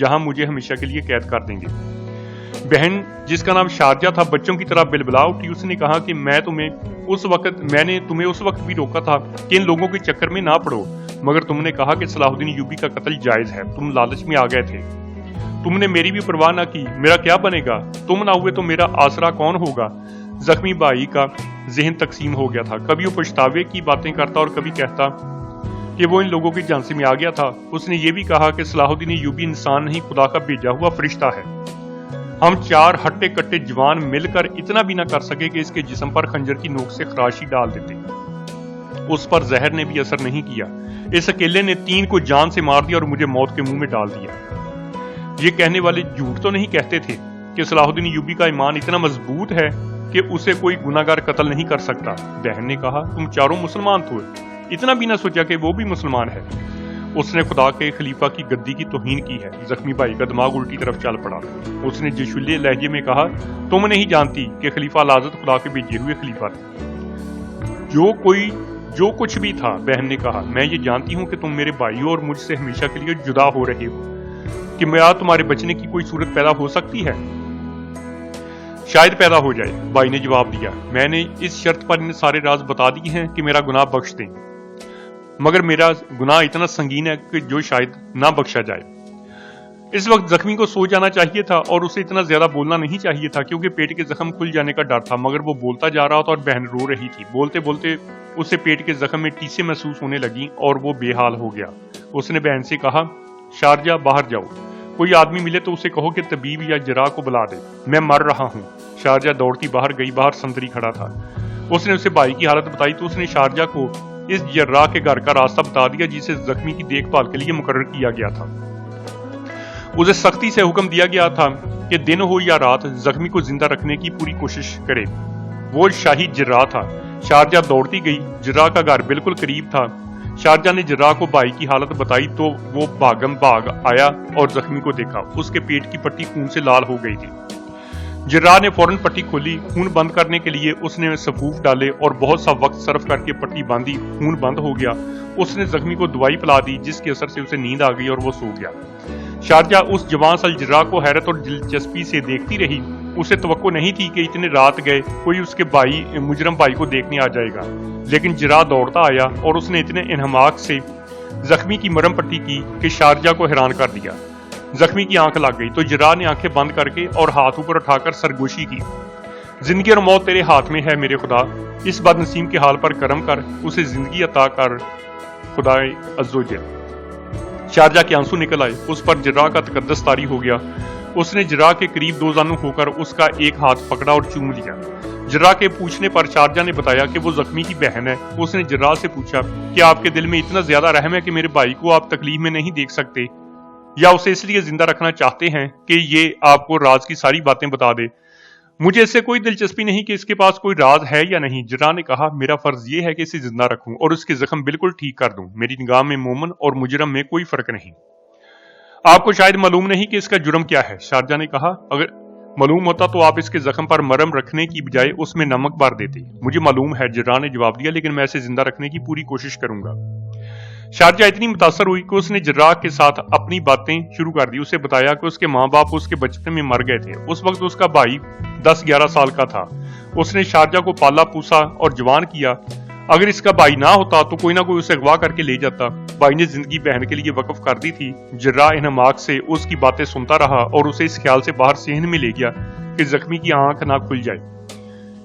جہاں مجھے ہمیشہ کے لیے قید کر دیں گے۔ بہن جس کا نام شارجہ تھا بچوں کی طرح بلبلا اٹھی۔ اس نے کہا کہ میں نے تمہیں اس وقت بھی روکا تھا کہ ان لوگوں کے چکر میں نہ پڑو، مگر تم نے کہا کہ صلاح الدین ایوبی کا قتل جائز ہے۔ تم لالچ میں آ گئے تھے، تم نے میری بھی پرواہ نہ کی۔ میرا کیا بنے گا؟ تم نہ ہوئے تو میرا آسرا کون ہوگا؟ زخمی بھائی کا ذہن تقسیم ہو گیا تھا، کبھی وہ پچھتاوے کی باتیں کرتا اور کبھی کہتا کہ وہ ان لوگوں کی جھانسی میں آ گیا تھا۔ اس نے یہ بھی کہا کہ صلاح الدین ایوبی انسان نہیں، خدا کا بھیجا ہوا فرشتہ ہے۔ ہم 4 ہٹے کٹے جوان مل کر اتنا بھی نہ کر سکے کہ اس کے جسم پر خنجر کی نوک سے خراشی ڈال دیتے۔ اس پر زہر نے بھی اثر نہیں کیا۔ اس اکیلے نے 3 کو جان سے مار دیا اور مجھے موت کے منہ میں ڈال دیا۔ یہ کہنے والے جھوٹ تو نہیں کہتے تھے کہ صلاح الدین ایوبی کا ایمان اتنا مضبوط ہے کہ اسے کوئی گناہگار قتل نہیں کر سکتا۔ بہن نے کہا تم چاروں مسلمان تھے، اتنا بھی نہ سوچا کہ وہ بھی مسلمان ہے۔ اس نے خدا کے خلیفہ کی گدی کی توہین کی ہے۔ زخمی بھائی کا دماغ الٹی طرف چل پڑا۔ اس نے جشولیے لہجے میں کہا تم نہیں جانتی کہ خلیفہ العزت خدا کے بھیجے ہوئے خلیفہ تھے۔ جو کچھ بھی تھا، بہن نے کہا، میں یہ جانتی ہوں کہ تم میرے بھائیوں اور مجھ سے ہمیشہ کے لیے جدا ہو رہے ہو، کہ میرا تمہارے بچنے کی کوئی صورت پیدا ہو سکتی ہے؟ شاید پیدا ہو جائے، بھائی نے جواب دیا۔ میں نے اس شرط پر انہیں سارے راز بتا دی ہیں کہ میرا گناہ بخش دیں، مگر میرا گناہ اتنا سنگین ہے کہ جو شاید نہ بخشا جائے۔ اس وقت زخمی کو سو جانا چاہیے تھا اور اسے اتنا زیادہ بولنا نہیں چاہیے تھا، کیونکہ پیٹ کے زخم کھل جانے کا ڈر تھا، مگر وہ بولتا جا رہا تھا اور بہن رو رہی تھی۔ بولتے بولتے اسے پیٹ کے زخم میں ٹیسیں محسوس ہونے لگیں اور وہ بے حال ہو گیا۔ اس نے بہن سے کہا شارجہ باہر جاؤ، کوئی آدمی ملے تو اسے کہو کہ طبیب یا جراح کو بلا دے، میں مر رہا ہوں۔ شارجہ دوڑتی باہر گئی، باہر سنتری کھڑا تھا۔ اس نے اسے بھائی کی حالت بتائی تو اس نے شارجہ کو اس جراح کے گھر کا راستہ بتا دیا جسے زخمی کی دیکھ بھال کے لیے مقرر کیا گیا تھا۔ اسے سختی سے حکم دیا گیا تھا کہ دن ہو یا رات زخمی کو زندہ رکھنے کی پوری کوشش کرے۔ وہ شاہی جراح تھا۔ شارجہ دوڑتی گئی، جراح کا گھر بالکل قریب تھا۔ شارجہ نے جراح کو بھائی کی حالت بتائی تو وہ بھاگم بھاگ آیا اور زخمی کو دیکھا۔ اس کے پیٹ کی پٹی خون سے لال ہو گئی تھی۔ جراح نے فوراً پٹی کھولی۔ خون بند کرنے کے لیے اس نے صفوف ڈالے اور بہت سا وقت صرف کر کے پٹی باندھی۔ خون بند ہو گیا۔ اس نے زخمی کو دوائی پلا دی جس کے اثر سے اسے نیند آ گئی اور وہ سو گیا۔ شارجہ اس جوان سال جراح کو حیرت اور دلچسپی سے دیکھتی رہی۔ اسے توقع نہیں تھی کہ اتنے رات گئے کوئی اس کے مجرم بھائی کو دیکھنے آ جائے گا، لیکن جراح دوڑتا آیا اور اس نے اتنے انہماک سے زخمی کی مرہم پٹی کی کہ شارجہ کو حیران کر دیا۔ زخمی کی آنکھ لگ گئی تو جراح نے آنکھیں بند کر کے اور ہاتھ اوپر اٹھا کر سرگوشی کی۔ زندگی اور موت تیرے ہاتھ میں ہے میرے خدا، اس بد نصیب کے حال پر کرم کر، اسے زندگی عطا کر خدا عز و جل۔ شارجہ کے آنسو نکل آئے، اس پر جراح کا تقدس طاری ہو گیا۔ اس نے جراح کے قریب 2 زانو ہو کر اس کا ایک ہاتھ پکڑا اور چوم لیا۔ جراح کے پوچھنے پر شارجہ نے بتایا کہ وہ زخمی کی بہن ہے۔ اس نے جراح سے پوچھا کہ آپ کے دل میں اتنا زیادہ رحم ہے کہ میرے بھائی کو آپ تکلیف میں نہیں دیکھ سکتے، یا اسے اس لیے زندہ رکھنا چاہتے ہیں کہ یہ آپ کو راز کی ساری باتیں بتا دے؟ مجھے اس سے کوئی دلچسپی نہیں کہ اس کے پاس کوئی راز ہے یا نہیں۔ جراح نے کہا میرا فرض یہ ہے کہ اسے زندہ رکھوں اور اس کے زخم بالکل ٹھیک کر دوں۔ میری نگاہ میں مومن اور مجرم میں کوئی فرق نہیں۔ آپ کو شاید معلوم نہیں کہ اس کا جرم کیا ہے، شارجہ نے کہا۔ اگر معلوم ہوتا تو آپ اس کے زخم پر مرہم رکھنے کی بجائے اس میں نمک بھر دیتے۔ مجھے معلوم ہے، جراح نے جواب دیا، لیکن میں اسے زندہ رکھنے کی پوری کوشش کروں گا۔ شارجہ اتنی متاثر ہوئی کہ اس نے جراح کے ساتھ اپنی باتیں شروع کر دی۔ اسے بتایا کہ اس کے ماں باپ اس کے بچپن میں مر گئے تھے۔ اس وقت اس کا بھائی 10-11 سال کا تھا۔ اس نے شارجہ کو پالا پوسا اور جوان کیا۔ اگر اس کا بھائی نہ ہوتا تو کوئی نہ کوئی اسے اغوا کر کے لے جاتا۔ بھائی نے زندگی بہن کے لیے وقف کر دی تھی۔ جراح انہماک سے اس کی باتیں سنتا رہا اور اسے اس خیال سے باہر صحن میں لے گیا کہ زخمی کی آنکھ نہ کھل جائے۔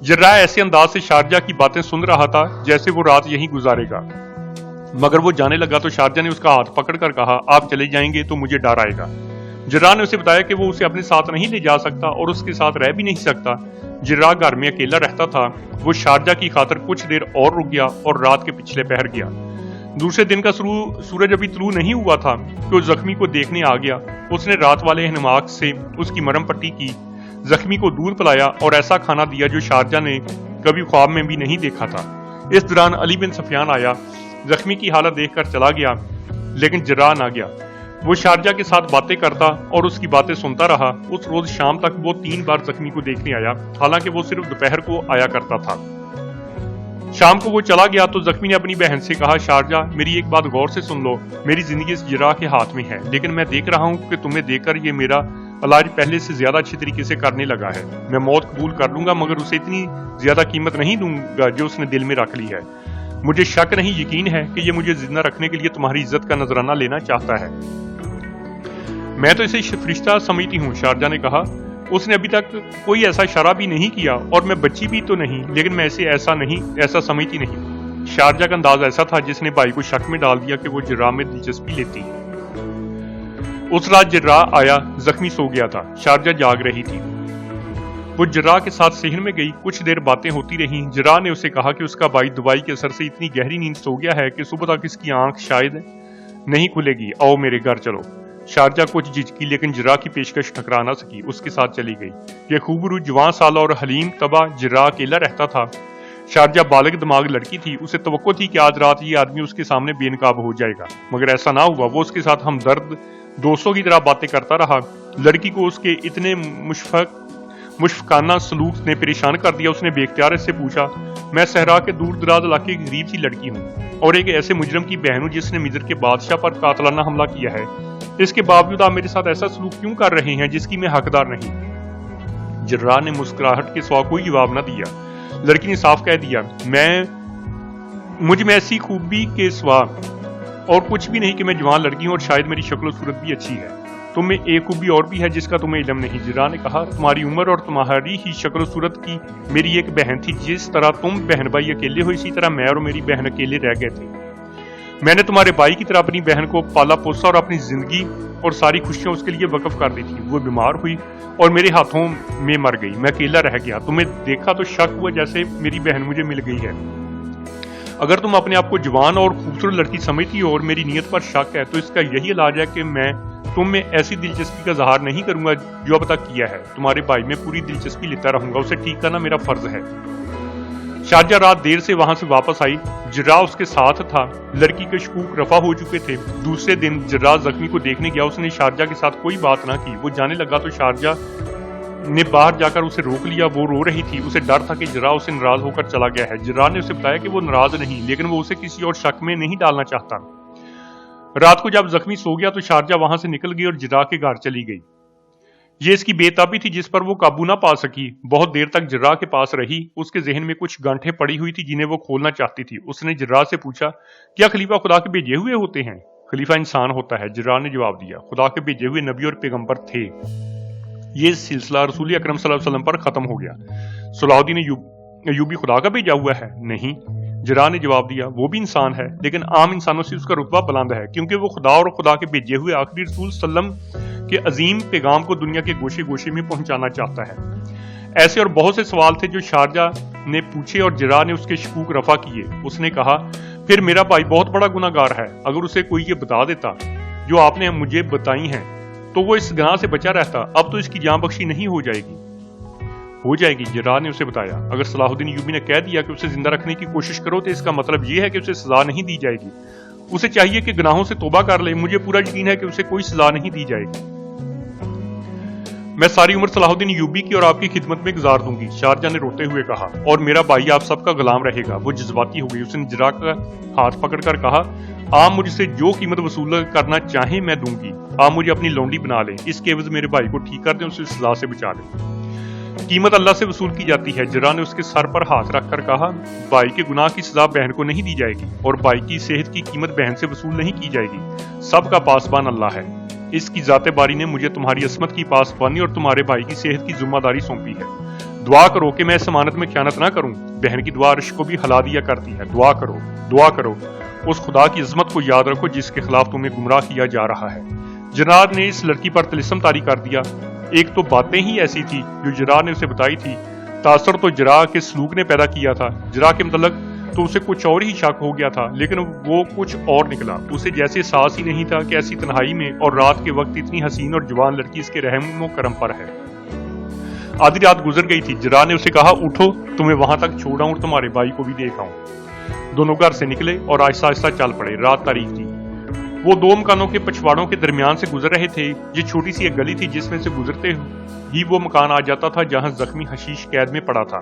جراح ایسے انداز سے شارجہ کی باتیں سن رہا تھا جیسے وہ رات یہیں گزارے گا، مگر وہ جانے لگا تو شارجہ نے اس کا ہاتھ پکڑ کر کہا آپ چلے جائیں گے تو مجھے ڈر آئے گا۔ جراح نے اسے بتایا کہ وہ اسے اپنے ساتھ نہیں لے جا سکتا اور اس کے ساتھ رہ بھی نہیں سکتا۔ جراح گھر میں اکیلا رہتا تھا۔ وہ شارجہ کی خاطر کچھ دیر اور رک گیا اور رات کے پچھلے پہر گیا۔ دوسرے دن کا سورج ابھی طلوع نہیں ہوا تھا کہ وہ زخمی کو دیکھنے آ گیا۔ اس نے رات والے انہماک سے اس کی مرہم پٹی کی، زخمی کو دودھ پلایا اور ایسا کھانا دیا جو شارجہ نے کبھی خواب میں بھی نہیں دیکھا تھا۔ اس دوران علی بن سفیان آیا، زخمی کی حالت دیکھ کر چلا گیا، لیکن جراح نہ گیا۔ وہ شارجہ کے ساتھ باتیں کرتا اور اس کی باتیں سنتا رہا۔ اس روز شام تک وہ 3 بار زخمی کو دیکھنے آیا، حالانکہ وہ صرف دوپہر کو آیا کرتا تھا۔ شام کو وہ چلا گیا تو زخمی نے اپنی بہن سے کہا، شارجہ میری ایک بات غور سے سن لو، میری زندگی اس جراح کے ہاتھ میں ہے، لیکن میں دیکھ رہا ہوں کہ تمہیں دیکھ کر یہ میرا علاج پہلے سے زیادہ اچھی طریقے سے کرنے لگا ہے۔ میں موت قبول کر لوں گا مگر اسے اتنی زیادہ قیمت نہیں دوں گا جو اس نے دل میں رکھ لی ہے۔ مجھے شک نہیں، یقین ہے کہ یہ مجھے زندہ رکھنے کے لیے تمہاری عزت کا نذرانہ لینا چاہتا ہے۔ میں تو اسے فرشتہ سمجھتی ہوں، شارجہ نے کہا۔ اس نے ابھی تک کوئی ایسا اشارہ بھی نہیں کیا اور میں بچی بھی تو نہیں، لیکن میں اسے ایسا سمجھتی نہیں۔ شارجہ کا انداز ایسا تھا جس نے بھائی کو شک میں ڈال دیا کہ وہ جراح میں دلچسپی لیتی ہے۔ اس رات جراح آیا، زخمی سو گیا تھا، شارجہ جاگ رہی تھی۔ وہ جراح کے ساتھ صحن میں گئی، کچھ دیر باتیں ہوتی رہیں۔ جراح نے اسے کہا کہ اس کا بھائی دوائی کے اثر سے اتنی گہری نیند سو گیا ہے کہ صبح تک اس کی آنکھ شاید نہیں کھلے گی، آؤ میرے گھر چلو۔ شارجہ کچھ جھجکی لیکن جراح کی پیشکش ٹھکرا نہ سکی، اس کے ساتھ چلی گئی۔ یہ خوبرو جوان سالہ اور حلیم طبع جراح اکیلا رہتا تھا۔ شارجہ بالغ دماغ لڑکی تھی، اسے توقع تھی کہ آج رات یہ آدمی اس کے سامنے بے نقاب ہو جائے گا، مگر ایسا نہ ہوا۔ وہ اس کے ساتھ ہمدرد دوستوں کی طرح باتیں کرتا رہا۔ لڑکی کو اس کے اتنے مشفقانہ سلوک نے پریشان کر دیا۔ اس نے بے اختیار سے پوچھا، میں صحرا کے دور دراز علاقے کی غریب سی لڑکی ہوں اور ایک ایسے مجرم کی بہن ہوں جس نے مصر کے بادشاہ پر قاتلانہ حملہ کیا ہے، اس کے باوجود آپ میرے ساتھ ایسا سلوک کیوں کر رہے ہیں جس کی میں حقدار نہیں؟ جراح نے مسکراہٹ کے سوا کوئی جواب نہ دیا۔ لڑکی نے صاف کہہ دیا، مجھ میں ایسی خوبی کے سوا اور کچھ بھی نہیں کہ میں جوان لڑکی ہوں اور شاید میری شکل و صورت بھی اچھی ہے۔ تم میں ایک خوبی اور بھی ہے جس کا تمہیں علم نہیں۔ جراح نے کہا، تمہاری عمر اور تمہاری ہی شکل و صورت کی میری ایک بہن تھی۔ جس طرح تم بہن بھائی اکیلے ہو، اسی طرح میں اور میری بہن اکیلے رہ گئے تھے۔ میں نے تمہارے بھائی کی طرح اپنی بہن کو پالا پوسا اور اپنی زندگی اور ساری خوشیاں اس کے لیے وقف کر دی تھی۔ وہ بیمار ہوئی اور میرے ہاتھوں میں مر گئی، میں اکیلا رہ گیا۔ تمہیں دیکھا تو شک ہوا جیسے میری بہن مجھے مل گئی ہے۔ اگر تم اپنے آپ کو جوان اور خوبصورت لڑکی سمجھتی ہو اور میری نیت پر شک ہے تو اس کا یہی علاج ہے کہ میں تم میں ایسی دلچسپی کا اظہار نہیں کروں گا جو اب تک کیا ہے۔ تمہارے بھائی میں پوری دلچسپی لیتا رہوں گا، اسے ٹھیک کرنا میرا فرض ہے۔ شارجہ رات دیر سے وہاں سے واپس آئی، جراح اس کے ساتھ تھا۔ لڑکی کے شکوک رفع ہو چکے تھے۔ دوسرے دن جراح زخمی کو دیکھنے گیا، اس نے شارجہ کے ساتھ کوئی بات نہ کی۔ وہ جانے لگا تو شارجہ نے باہر جا کر اسے روک لیا، وہ رو رہی تھی۔ اسے ڈر تھا کہ جراح اسے ناراض ہو کر چلا گیا ہے۔ جراح نے اسے بتایا کہ وہ ناراض نہیں، لیکن وہ اسے کسی اور شک میں نہیں ڈالنا چاہتا۔ رات کو جب زخمی سو گیا تو شارجہ وہاں سے نکل گئی اور جراح کے گھر چلی گئی۔ یہ اس کی بے تابی تھی جس پر وہ قابو نہ پا سکی۔ بہت دیر تک جراح کے پاس رہی، اس کے ذہن میں کچھ گانٹھیں پڑی ہوئی تھی جنہیں وہ کھولنا چاہتی تھی۔ اس نے جراح سے پوچھا، کیا خلیفہ خدا کے بھیجے ہوئے ہوتے ہیں؟ خلیفہ انسان ہوتا ہے، جراح نے جواب دیا، خدا کے بھیجے ہوئے نبی اور پیغمبر تھے۔ یہ سلسلہ رسول اکرم صلی اللہ علیہ وسلم پر ختم ہو گیا۔ صلاح الدین ایوبی خدا کا بھیجا ہوا ہے؟ نہیں، جراح نے جواب دیا، وہ بھی انسان ہے لیکن عام انسانوں سے اس کا رتبہ بلند ہے، کیونکہ وہ خدا اور خدا کے بھیجے ہوئے آخری رسول صلی اللہ علیہ وسلم کے عظیم پیغام کو دنیا کے گوشے گوشے میں پہنچانا چاہتا ہے۔ ایسے اور بہت سے سوال تھے جو شارجہ نے پوچھے اور جراح نے اس کے شکوک رفع کیے۔ اس نے کہا، پھر میرا بھائی بہت بڑا گناہ گار ہے، اگر اسے کوئی یہ بتا دیتا جو آپ نے مجھے بتائی ہیں تو وہ اس گناہ سے بچا رہتا۔ اب تو اس کی جان بخشی نہیں ہو جائے گی۔ ہو جائے گی، جراح نے اسے بتایا۔ اگر صلاح الدین ایوبی نے کہہ دیا کہ اسے زندہ رکھنے کی کوشش کرو تو اس کا مطلب یہ ہے کہ اسے سزا نہیں دی جائے گی۔ اسے چاہیے کہ گناہوں سے توبہ کر لے، مجھے پورا یقین ہے کہ اسے کوئی سزا نہیں دی جائے گی۔ میں ساری عمر صلاح الدین ایوبی کی اور آپ کی خدمت میں گزار دوں گی، شارجہ نے روتے ہوئے کہا، اور میرا بھائی آپ سب کا غلام رہے گا۔ وہ جذباتی ہو گئی۔ اس نے جراح کا ہاتھ پکڑ کر کہا، آپ مجھ سے جو قیمت وصول کرنا چاہیں میں دوں گی۔ آپ مجھے اپنی لونڈی بنا لیں، اس کے عوض میرے بھائی کو ٹھیک کر دیں، اسے سزا سے بچا لیں۔ قیمت اللہ سے وصول کی جاتی ہے، جراح نے اس کے سر پر ہاتھ رکھ کر کہا، بھائی کے گناہ کی سزا بہن کو نہیں دی جائے گی اور بھائی کی صحت کی قیمت بہن سے وصول نہیں کی جائے گی۔ سب کا پاسبان اللہ ہے، اس کی ذات باری نے مجھے تمہاری عصمت کی پاسبانی اور تمہارے بھائی کی صحت کی ذمہ داری سونپی ہے۔ دعا کرو کہ میں اس امانت میں خیانت نہ کروں۔ بہن کی دعا عرش کو بھی ہلا دیا کرتی ہے۔ دعا کرو، دعا کرو، اس خدا کی عظمت کو یاد رکھو جس کے خلاف تمہیں گمراہ کیا جا رہا ہے۔ جراح نے اس لڑکی پر طلسم طاری کر دیا۔ ایک تو باتیں ہی ایسی تھی جو جراح نے اسے بتائی تھی، تاثر تو جراح کے سلوک نے پیدا کیا تھا۔ جراح کے متعلق تو اسے کچھ اور ہی شک ہو گیا تھا، لیکن وہ کچھ اور نکلا۔ اسے جیسے احساس ہی نہیں تھا کہ ایسی تنہائی میں اور رات کے وقت اتنی حسین اور جوان لڑکی اس کے رحم و کرم پر ہے۔ آدھی رات گزر گئی تھی۔ جراح نے اسے کہا، اٹھو، تمہیں وہاں تک چھوڑ آؤں اور تمہارے بھائی کو بھی دیکھ آؤں۔ دونوں گھر سے نکلے اور آہستہ آہستہ چل پڑے۔ رات تاریک تھی۔ وہ دو مکانوں کے پچھواڑوں کے درمیان سے گزر رہے تھے۔ یہ چھوٹی سی ایک گلی تھی جس میں سے گزرتے ہی وہ مکان آ جاتا تھا جہاں زخمی حشیش قید میں پڑا تھا